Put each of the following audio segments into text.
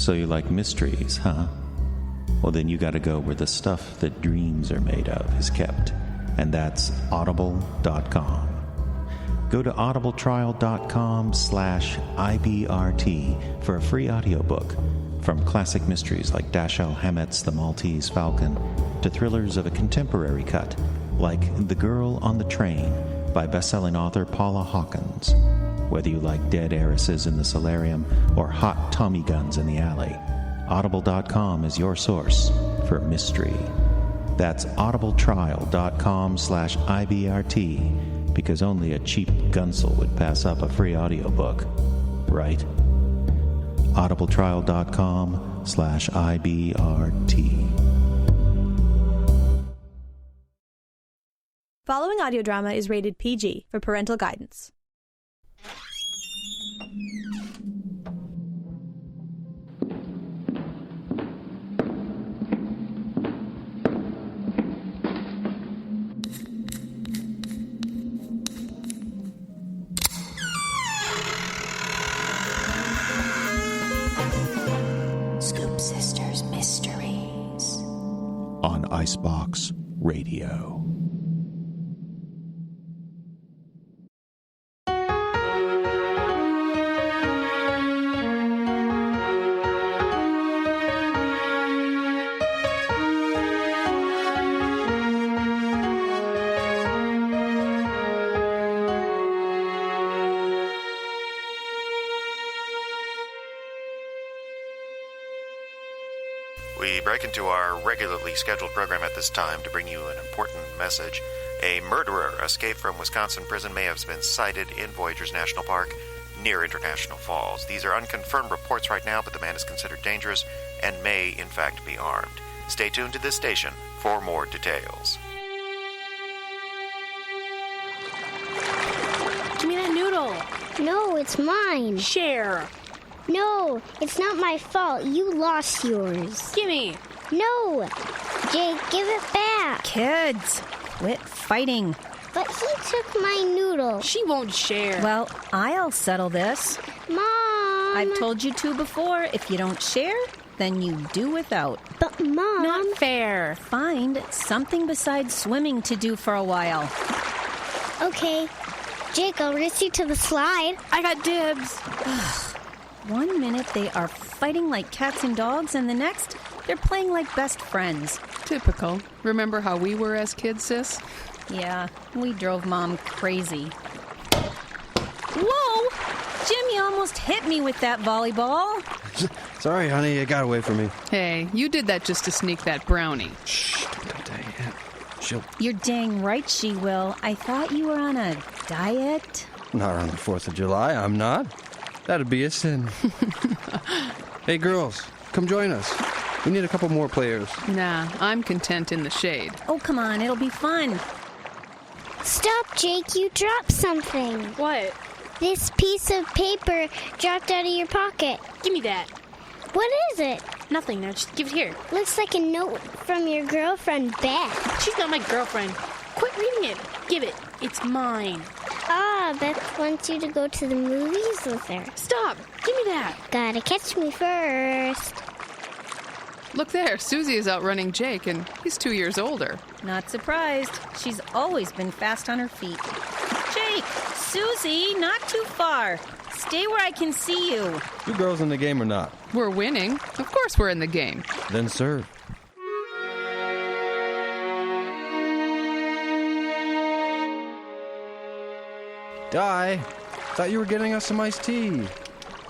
So you like mysteries, huh? Well, then you gotta go where the stuff that dreams are made of is kept, and that's audible.com. Go to audibletrial.com/IBRT for a free audiobook, from classic mysteries like Dashiell Hammett's The Maltese Falcon to thrillers of a contemporary cut like The Girl on the Train by best-selling author Paula Hawkins. Whether you like dead heiresses in the solarium or hot Tommy guns in the alley, audible.com is your source for mystery. That's audibletrial.com/IBRT, because only a cheap gunsel would pass up a free audiobook, right? audibletrial.com/IBRT. Following audio drama is rated PG for parental guidance. Scoop Sisters Mysteries On Icebox Radio. We break into our regularly scheduled program at this time to bring you an important message. A murderer escaped from Wisconsin prison may have been sighted in Voyageurs National Park near International Falls. These are unconfirmed reports right now, but the man is considered dangerous and may, in fact, be armed. Stay tuned to this station for more details. Give me that noodle. No, it's mine. Share. No, it's not my fault. You lost yours. Gimme. No. Jake, give it back. Kids, quit fighting. But he took my noodle. She won't share. Well, I'll settle this. Mom. I've told you to before, if you don't share, then you do without. But, Mom. Not fair. Find something besides swimming to do for a while. Okay. Jake, I'll race you to the slide. I got dibs. 1 minute they are fighting like cats and dogs, and the next, they're playing like best friends. Typical. Remember how we were as kids, sis? Yeah, we drove Mom crazy. Whoa! Jimmy almost hit me with that volleyball. Sorry, honey, it got away from me. Hey, you did that just to sneak that brownie. Shh, don't tell Aunt. She'll... You're dang right she will. I thought you were on a diet. Not on the 4th of July, I'm not. That'd be a sin. Hey, girls, come join us. We need a couple more players. Nah, I'm content in the shade. Oh, come on, it'll be fun. Stop, Jake. You dropped something. What? This piece of paper dropped out of your pocket. Give me that. What is it? Nothing. Now just give it here. Looks like a note from your girlfriend, Beth. She's not my girlfriend. Quit reading it. Give it. It's mine. Ah, Beth wants you to go to the movies with her. Stop. Give me that. Gotta catch me first. Look there, Susie is outrunning Jake, and he's 2 years older. Not surprised. She's always been fast on her feet. Jake, Susie, not too far. Stay where I can see you. You girls in the game or not? We're winning. Of course we're in the game. Then serve. Di, thought you were getting us some iced tea.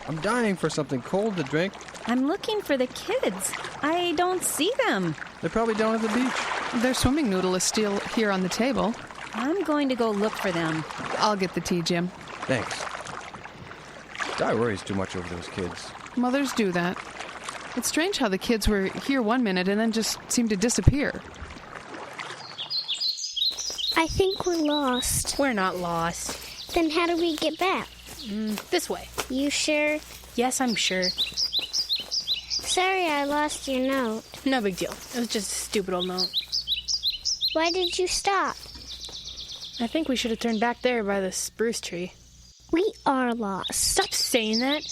I'm dying for something cold to drink. I'm looking for the kids. I don't see them. They're probably down at the beach. Their swimming noodle is still here on the table. I'm going to go look for them. I'll get the tea, Jim. Thanks. Di worries too much over those kids. Mothers do that. It's strange how the kids were here 1 minute and then just seemed to disappear. I think we're lost. We're not lost. Then how do we get back? This way. You sure? Yes, I'm sure. Sorry I lost your note. No big deal. It was just a stupid old note. Why did you stop? I think we should have turned back there by the spruce tree. We are lost. Stop saying that.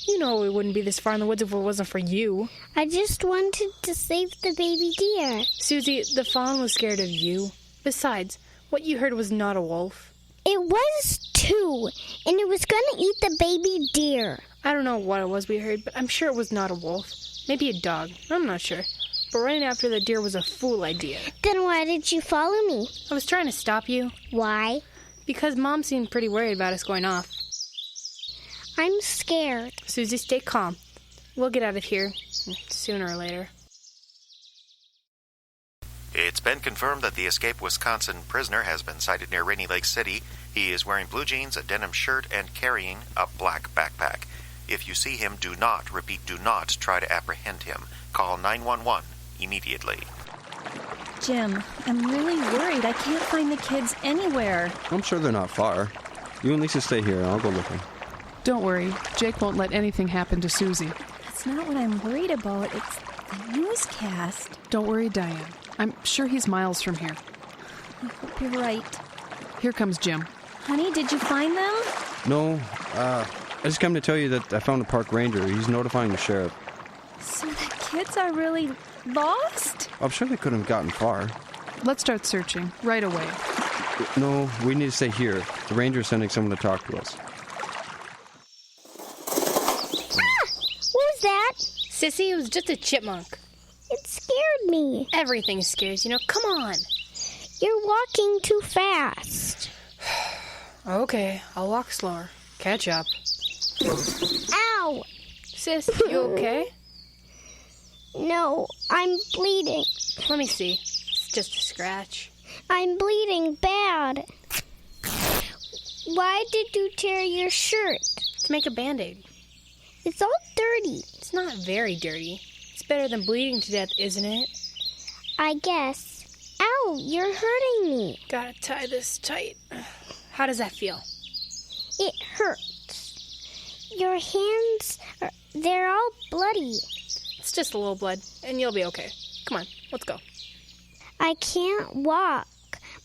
You know we wouldn't be this far in the woods if it wasn't for you. I just wanted to save the baby deer. Susie, the fawn was scared of you. Besides, what you heard was not a wolf. It was too, and it was going to eat the baby deer. I don't know what it was we heard, but I'm sure it was not a wolf. Maybe a dog. I'm not sure. But running after the deer was a fool idea. Then why did you follow me? I was trying to stop you. Why? Because Mom seemed pretty worried about us going off. I'm scared. Susie, stay calm. We'll get out of here, sooner or later. It's been confirmed that the escaped Wisconsin prisoner has been sighted near Rainy Lake City. He is wearing blue jeans, a denim shirt, and carrying a black backpack. If you see him, do not try to apprehend him. Call 911 immediately. Jim, I'm really worried. I can't find the kids anywhere. I'm sure they're not far. You and Lisa stay here, and I'll go looking. Don't worry. Jake won't let anything happen to Susie. That's not what I'm worried about. It's the newscast. Don't worry, Diane. I'm sure he's miles from here. I hope you're right. Here comes Jim. Honey, did you find them? No, I just come to tell you that I found a park ranger. He's notifying the sheriff. So the kids are really lost? I'm sure they couldn't have gotten far. Let's start searching right away. No, we need to stay here. The ranger's sending someone to talk to us. What was that? Sissy, it was just a chipmunk. It scared me. Everything scares, Come on. You're walking too fast. Okay, I'll walk slower. Catch up. Ow! Sis, you okay? No, I'm bleeding. Let me see. It's just a scratch. I'm bleeding bad. Why did you tear your shirt? To make a Band-Aid. It's all dirty. It's not very dirty. It's better than bleeding to death, isn't it? I guess. Ow, you're hurting me. Gotta tie this tight. How does that feel? It hurts. Your hands, they're all bloody. It's just a little blood, and you'll be okay. Come on, let's go. I can't walk.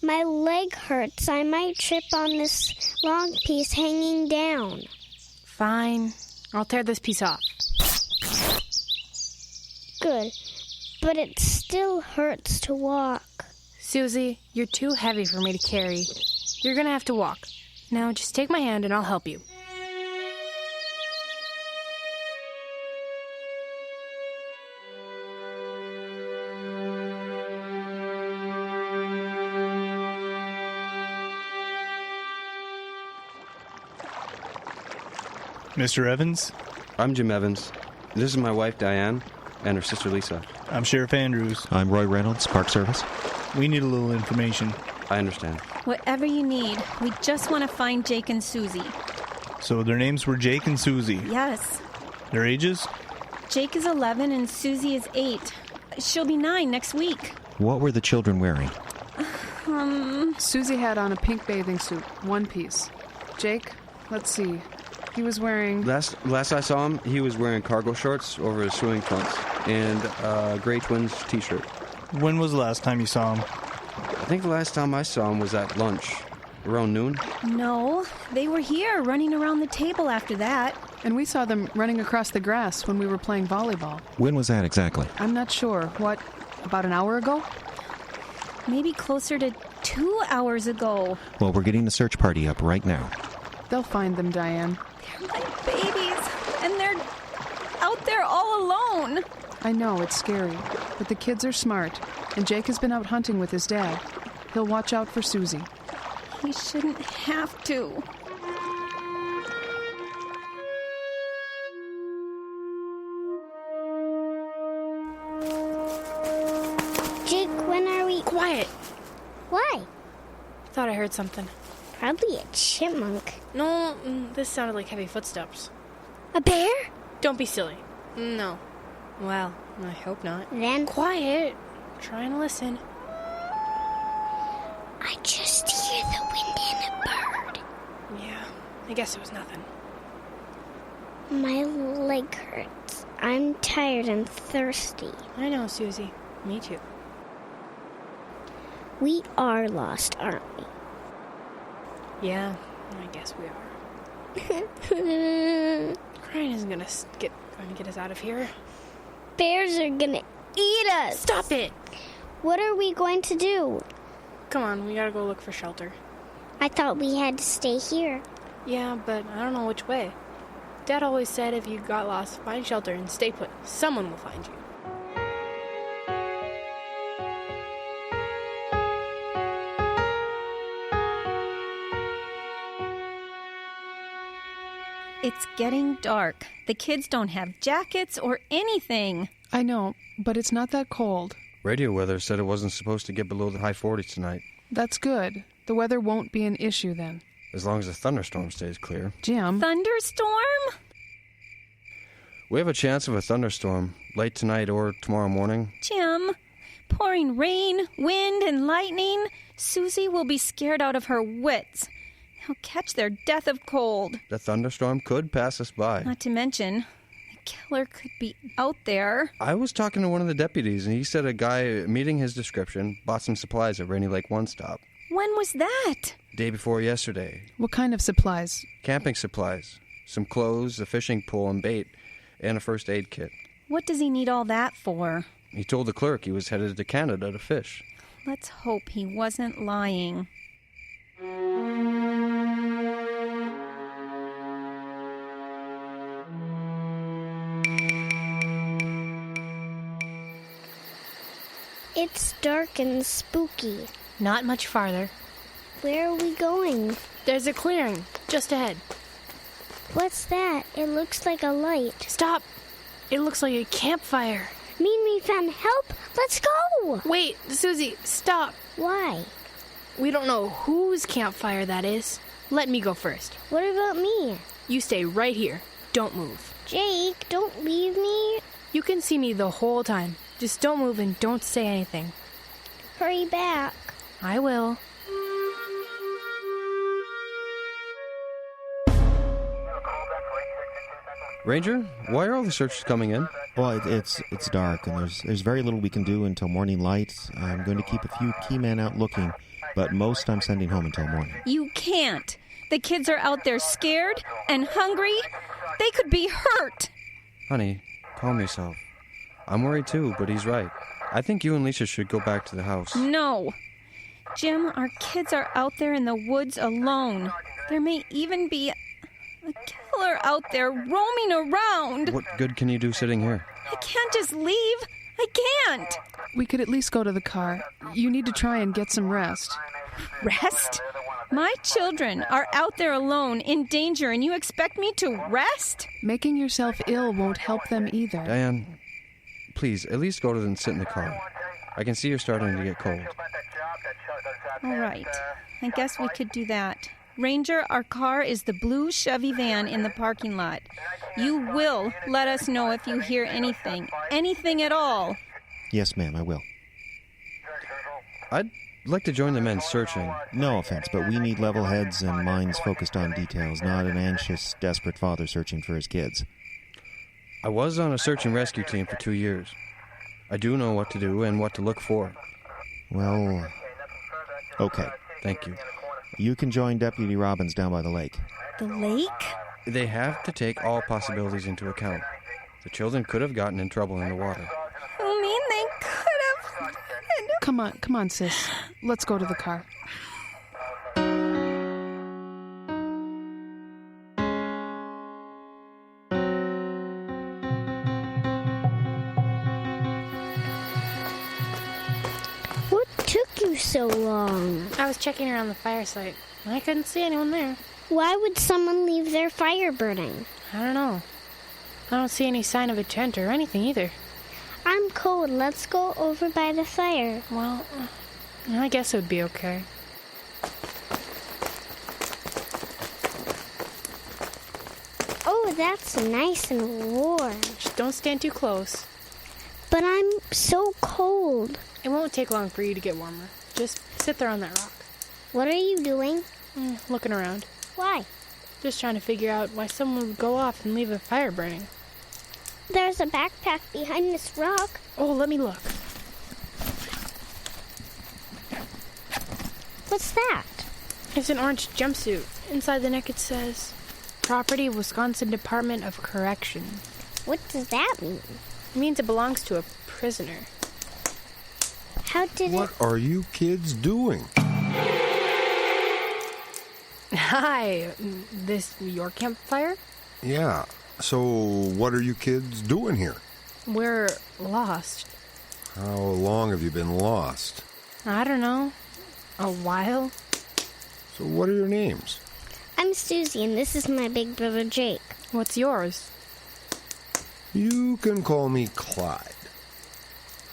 My leg hurts. I might trip on this long piece hanging down. Fine. I'll tear this piece off. Good, but it still hurts to walk. Susie, you're too heavy for me to carry. You're gonna have to walk. Now just take my hand and I'll help you. Mr. Evans? I'm Jim Evans. This is my wife, Diane, and her sister, Lisa. I'm Sheriff Andrews. I'm Roy Reynolds, Park Service. We need a little information. I understand. Whatever you need. We just want to find Jake and Susie. So their names were Jake and Susie. Yes. Their ages? Jake is 11 and Susie is 8. She'll be 9 next week. What were the children wearing? Susie had on a pink bathing suit, one piece. Jake, let's see. He was wearing... Last I saw him, he was wearing cargo shorts over his swimming trunks and a Gray Twins t-shirt. When was the last time you saw him? I think the last time I saw him was at lunch, around noon. No, they were here running around the table after that. And we saw them running across the grass when we were playing volleyball. When was that exactly? I'm not sure. What, about an hour ago? Maybe closer to 2 hours ago. Well, we're getting the search party up right now. They'll find them, Diane. They're like babies, and they're out there all alone. I know, it's scary, but the kids are smart, and Jake has been out hunting with his dad. He'll watch out for Susie. He shouldn't have to. Jake, when are we... Quiet. Why? Thought I heard something. Probably a chipmunk. No, this sounded like heavy footsteps. A bear? Don't be silly. No. Well, I hope not. Then... Quiet. Try and listen. I just hear the wind and a bird. Yeah, I guess it was nothing. My leg hurts. I'm tired and thirsty. I know, Susie. Me too. We are lost, aren't we? Yeah, I guess we are. Brian isn't going to get us out of here. Bears are gonna eat us. Stop it! What are we going to do? Come on, we gotta go look for shelter. I thought we had to stay here. Yeah, but I don't know which way. Dad always said if you got lost, find shelter and stay put. Someone will find you. It's getting dark. The kids don't have jackets or anything. I know, but it's not that cold. Radio weather said it wasn't supposed to get below the high 40s tonight. That's good. The weather won't be an issue then. As long as the thunderstorm stays clear. Jim. Thunderstorm? We have a chance of a thunderstorm, late tonight or tomorrow morning. Jim, pouring rain, wind, and lightning. Susie will be scared out of her wits. They'll catch their death of cold. The thunderstorm could pass us by. Not to mention, the killer could be out there. I was talking to one of the deputies, and he said a guy meeting his description bought some supplies at Rainy Lake One Stop. When was that? Day before yesterday. What kind of supplies? Camping supplies. Some clothes, a fishing pole and bait, and a first aid kit. What does he need all that for? He told the clerk he was headed to Canada to fish. Let's hope he wasn't lying. It's dark and spooky. Not much farther. Where are we going? There's a clearing just ahead. What's that? It looks like a light. Stop! It looks like a campfire. Mean we found help? Let's go! Wait, Susie, stop. Why? We don't know whose campfire that is. Let me go first. What about me? You stay right here. Don't move. Jake, don't leave me. You can see me the whole time. Just don't move and don't say anything. Hurry back. I will. Ranger, why are all the searchers coming in? Well, it's dark, and there's very little we can do until morning light. I'm going to keep a few key men out looking, but most I'm sending home until morning. You can't. The kids are out there scared and hungry. They could be hurt. Honey, calm yourself. I'm worried too, but he's right. I think you and Lisa should go back to the house. No. Jim, our kids are out there in the woods alone. There may even be a killer out there roaming around. What good can you do sitting here? I can't just leave. I can't. We could at least go to the car. You need to try and get some rest. Rest? My children are out there alone, in danger, and you expect me to rest? Making yourself ill won't help them either. Diane, please, at least go to and sit in the car. I can see you're starting to get cold. All right. I guess we could do that. Ranger, our car is the blue Chevy van in the parking lot. You will let us know if you hear anything at all. Yes, ma'am, I will. I'd like to join the men searching. No offense, but we need level heads and minds focused on details, not an anxious, desperate father searching for his kids. I was on a search and rescue team for 2 years. I do know what to do and what to look for. Well, okay. Thank you. You can join Deputy Robbins down by the lake. The lake? They have to take all possibilities into account. The children could have gotten in trouble in the water. You mean they could have? Come on, sis. Let's go to the car. What took you so long? I was checking around the fire site. I couldn't see anyone there. Why would someone leave their fire burning? I don't know. I don't see any sign of a tent or anything either. I'm cold. Let's go over by the fire. Well, I guess it would be okay. Oh, that's nice and warm. Just don't stand too close. But I'm so cold. It won't take long for you to get warmer. Just sit there on that rock. What are you doing? Looking around. Why? Just trying to figure out why someone would go off and leave a fire burning. There's a backpack behind this rock. Oh, let me look. What's that? It's an orange jumpsuit. Inside the neck it says, Property, Wisconsin Department of Correction. What does that mean? It means it belongs to a prisoner. How did What are you kids doing? Hi, this your campfire? Yeah, so what are you kids doing here? We're lost. How long have you been lost? I don't know. A while? So what are your names? I'm Susie, and this is my big brother Jake. What's yours? You can call me Clyde.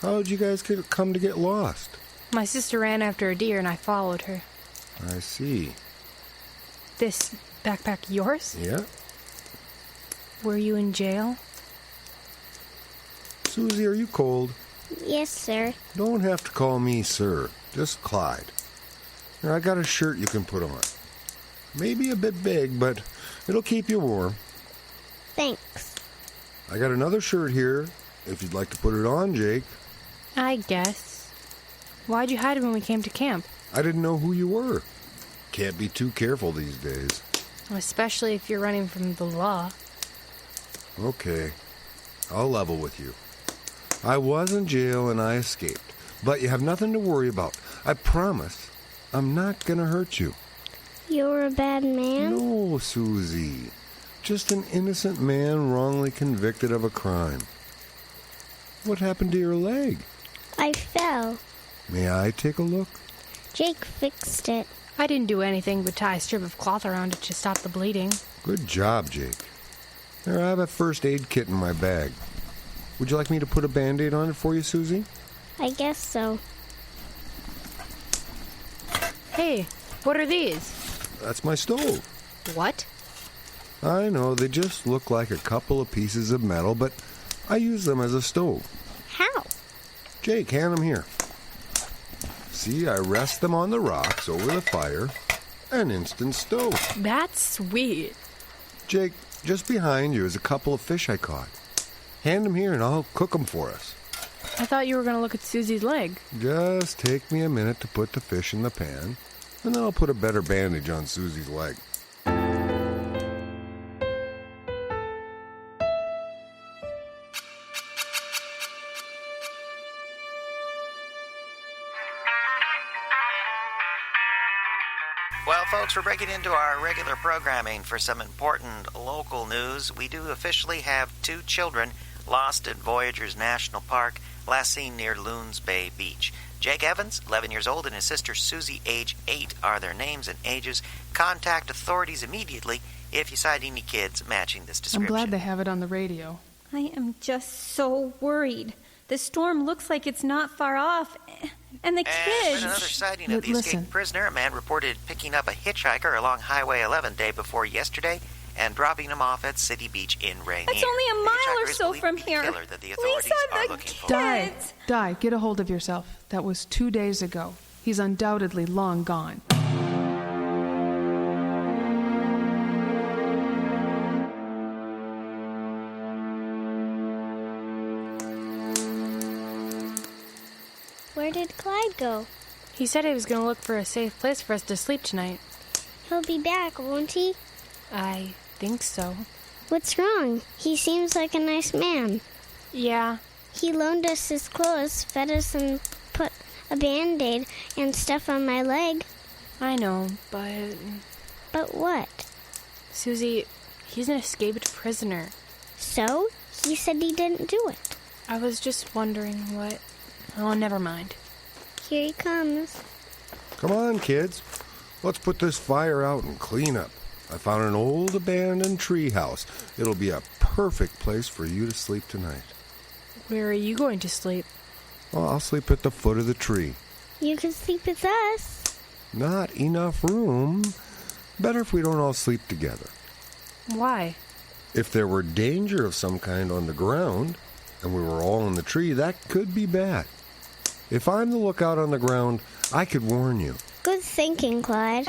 How'd you guys come to get lost? My sister ran after a deer and I followed her. I see. This backpack yours? Yeah? Were you in jail? Susie, are you cold? Yes, sir. Don't have to call me sir. Just Clyde. Here, I got a shirt you can put on. Maybe a bit big, but it'll keep you warm. Thanks. I got another shirt here, if you'd like to put it on, Jake. I guess. Why'd you hide when we came to camp? I didn't know who you were. Can't be too careful these days. Especially if you're running from the law. Okay, I'll level with you. I was in jail and I escaped, but you have nothing to worry about. I promise I'm not gonna hurt you. You're a bad man? No, Susie. Just an innocent man wrongly convicted of a crime. What happened to your leg? I fell. May I take a look? Jake fixed it. I didn't do anything but tie a strip of cloth around it to stop the bleeding. Good job, Jake. There, I have a first aid kit in my bag. Would you like me to put a Band-Aid on it for you, Susie? I guess so. Hey, what are these? That's my stove. What? I know, they just look like a couple of pieces of metal, but I use them as a stove. How? Jake, hand them here. See, I rest them on the rocks over the fire. An instant stove. That's sweet. Jake, just behind you is a couple of fish I caught. Hand them here and I'll cook them for us. I thought you were going to look at Susie's leg. Just take me a minute to put the fish in the pan, and then I'll put a better bandage on Susie's leg. Well, folks, we're breaking into our regular programming for some important local news. We do officially have 2 children lost at Voyageurs National Park, last seen near Loons Bay Beach. Jake Evans, 11 years old, and his sister Susie, age 8, are their names and ages. Contact authorities immediately if you sight any kids matching this description. I'm glad they have it on the radio. I am just so worried. The storm looks like it's not far off. And the kids. And another sighting of the escaped prisoner. A man reported picking up a hitchhiker along Highway 11 day before yesterday and dropping him off at City Beach in Rainier. It's only a mile or so from here. That the authorities are looking for. Die, get a hold of yourself. That was 2 days ago. He's undoubtedly long gone. Where did Clyde go? He said he was going to look for a safe place for us to sleep tonight. He'll be back, won't he? I think so. What's wrong? He seems like a nice man. Yeah. He loaned us his clothes, fed us, and put a Band-Aid and stuff on my leg. I know, but... But what? Susie, he's an escaped prisoner. So? He said he didn't do it. I was just wondering what... Oh, never mind. Here he comes. Come on, kids. Let's put this fire out and clean up. I found an old abandoned tree house. It'll be a perfect place for you to sleep tonight. Where are you going to sleep? Well, I'll sleep at the foot of the tree. You can sleep with us. Not enough room. Better if we don't all sleep together. Why? If there were danger of some kind on the ground, and we were all in the tree, that could be bad. If I'm the lookout on the ground, I could warn you. Good thinking, Clyde.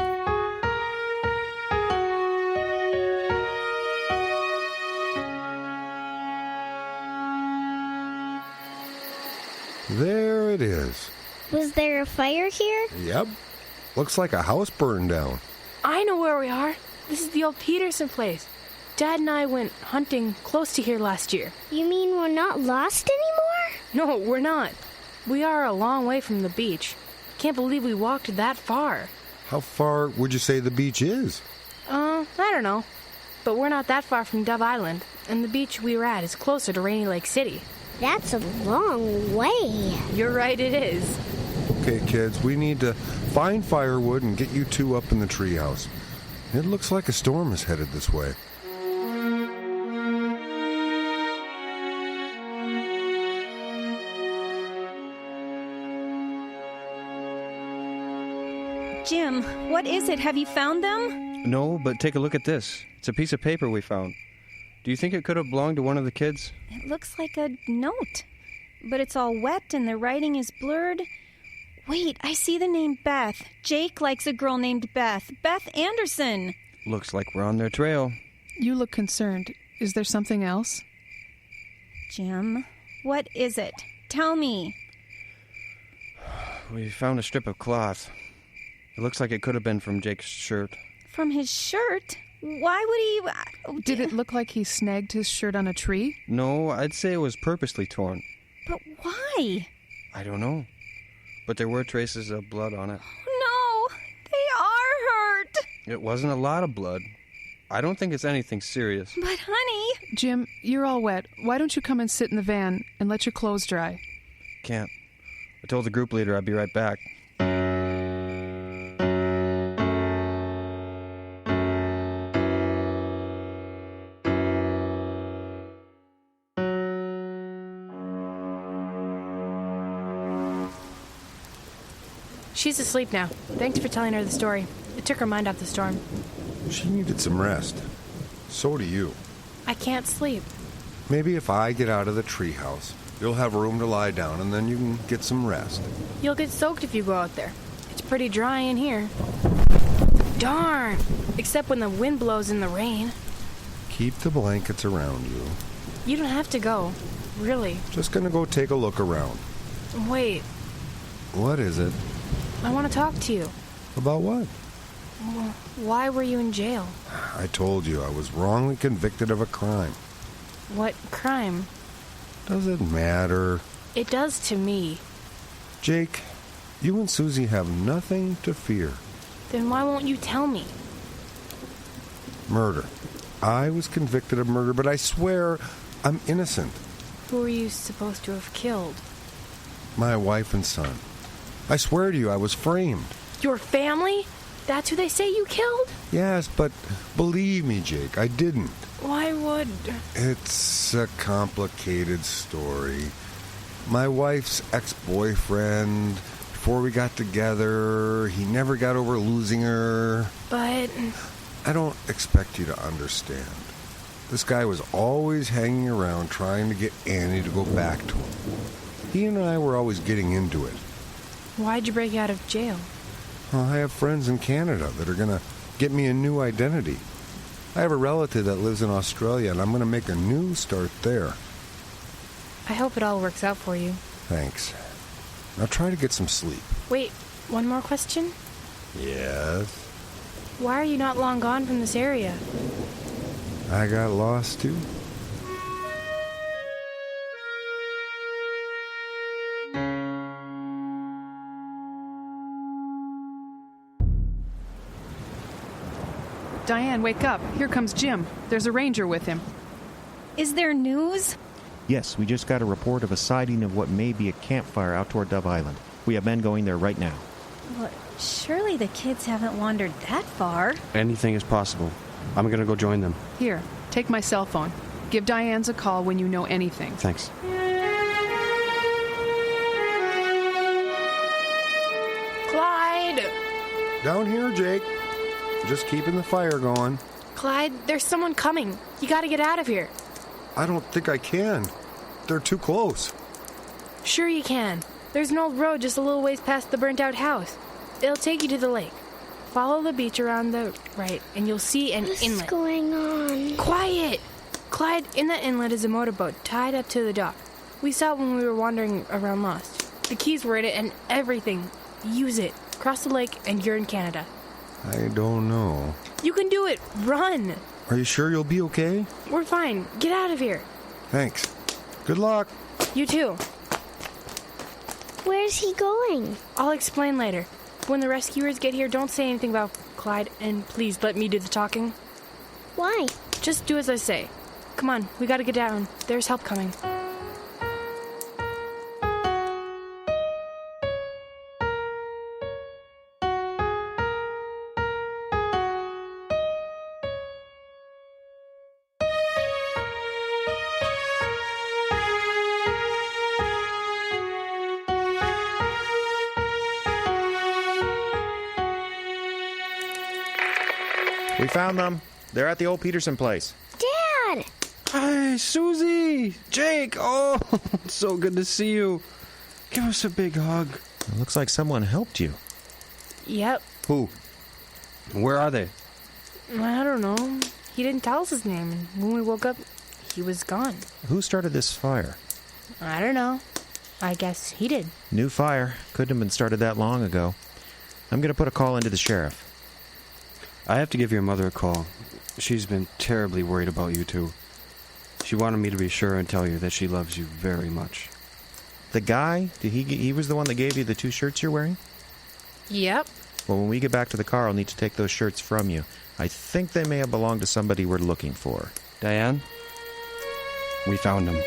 There it is. Was there a fire here? Yep. Looks like a house burned down. I know where we are. This is the old Peterson place. Dad and I went hunting close to here last year. You mean we're not lost anymore? No, we're not. We are a long way from the beach. Can't believe we walked that far. How far would you say the beach is? I don't know. But we're not that far from Dove Island, and the beach we were at is closer to Rainy Lake City. That's a long way. You're right, it is. Okay, kids, we need to find firewood and get you two up in the treehouse. It looks like a storm is headed this way. Jim, what is it? Have you found them? No, but take a look at this. It's a piece of paper we found. Do you think it could have belonged to one of the kids? It looks like a note, but it's all wet and the writing is blurred. Wait, I see the name Beth. Jake likes a girl named Beth. Beth Anderson. Looks like we're on their trail. You look concerned. Is there something else? Jim, what is it? Tell me. We found a strip of cloth. It looks like it could have been from Jake's shirt. From his shirt? Why would he... Did it look like he snagged his shirt on a tree? No, I'd say it was purposely torn. But why? I don't know. But there were traces of blood on it. No, they are hurt. It wasn't a lot of blood. I don't think it's anything serious. But honey... Jim, you're all wet. Why don't you come and sit in the van and let your clothes dry? Can't. I told the group leader I'd be right back. She's asleep now. Thanks for telling her the story. It took her mind off the storm. She needed some rest. So do you. I can't sleep. Maybe if I get out of the treehouse, you'll have room to lie down and then you can get some rest. You'll get soaked if you go out there. It's pretty dry in here. Darn! Except when the wind blows in the rain. Keep the blankets around you. You don't have to go. Really. Just gonna go take a look around. Wait. What is it? I want to talk to you. About what? Well, why were you in jail? I told you I was wrongly convicted of a crime. What crime? Does it matter? It does to me. Jake, you and Susie have nothing to fear. Then why won't you tell me? Murder. I was convicted of murder, but I swear I'm innocent. Who were you supposed to have killed? My wife and son. I swear to you, I was framed. Your family? That's who they say you killed? Yes, but believe me, Jake, I didn't. Why would... It's a complicated story. My wife's ex-boyfriend, before we got together, he never got over losing her. But... I don't expect you to understand. This guy was always hanging around trying to get Annie to go back to him. He and I were always getting into it. Why'd you break out of jail? Well, I have friends in Canada that are going to get me a new identity. I have a relative that lives in Australia, and I'm going to make a new start there. I hope it all works out for you. Thanks. Now try to get some sleep. Wait, one more question? Yes? Why are you not long gone from this area? I got lost, too. Diane, wake up. Here comes Jim. There's a ranger with him. Is there news? Yes, we just got a report of a sighting of what may be a campfire out toward Dove Island. We have men going there right now. Well, surely the kids haven't wandered that far. Anything is possible. I'm going to go join them. Here, take my cell phone. Give Diane's a call when you know anything. Thanks. Clyde! Down here, Jake. Just keeping the fire going. Clyde, there's someone coming. You gotta get out of here. I don't think I can. They're too close. Sure you can. There's an old road just a little ways past the burnt-out house. It'll take you to the lake. Follow the beach around the right, and you'll see an inlet. What's going on? Quiet! Clyde, in that inlet is a motorboat tied up to the dock. We saw it when we were wandering around lost. The keys were in it and everything. Use it. Cross the lake and you're in Canada. I don't know. You can do it. Run! Are you sure you'll be okay? We're fine. Get out of here. Thanks. Good luck. You too. Where's he going? I'll explain later. When the rescuers get here, don't say anything about Clyde, and please let me do the talking. Why? Just do as I say. Come on, we gotta get down. There's help coming. We found them. They're at the old Peterson place. Dad! Hi, Susie! Jake! Oh, it's so good to see you. Give us a big hug. It looks like someone helped you. Yep. Who? Where are they? I don't know. He didn't tell us his name, and when we woke up, he was gone. Who started this fire? I don't know. I guess he did. New fire. Couldn't have been started that long ago. I'm going to put a call into the sheriff. I have to give your mother a call. She's been terribly worried about you two. She wanted me to be sure and tell you that she loves you very much. The guy? He was the one that gave you the 2 shirts you're wearing? Yep. Well, when we get back to the car, I'll need to take those shirts from you. I think they may have belonged to somebody we're looking for. Diane? We found them.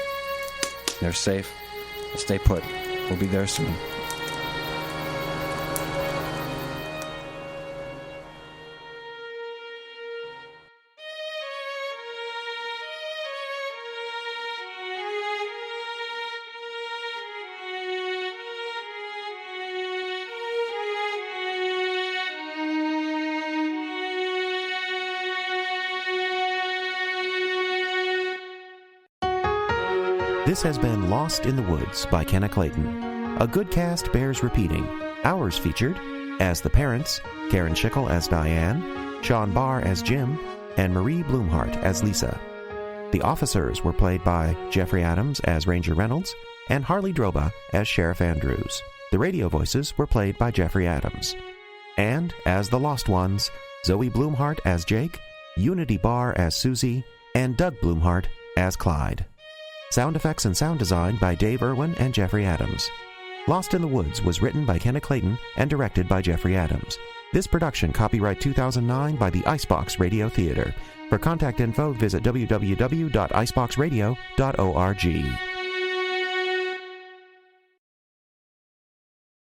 They're safe. Stay put. We'll be there soon. This has been Lost in the Woods by Kenna Clayton. A good cast bears repeating. Ours featured as the parents, Karen Schickel as Diane, Sean Barr as Jim, and Marie Blumhart as Lisa. The officers were played by Jeffrey Adams as Ranger Reynolds and Harley Droba as Sheriff Andrews. The radio voices were played by Jeffrey Adams. And as the Lost Ones, Zoe Blumhart as Jake, Unity Barr as Susie, and Doug Blumhart as Clyde. Sound effects and sound design by Dave Irwin and Jeffrey Adams. Lost in the Woods was written by Kenna Clayton and directed by Jeffrey Adams. This production copyright 2009 by the Icebox Radio Theater. For contact info, visit www.iceboxradio.org.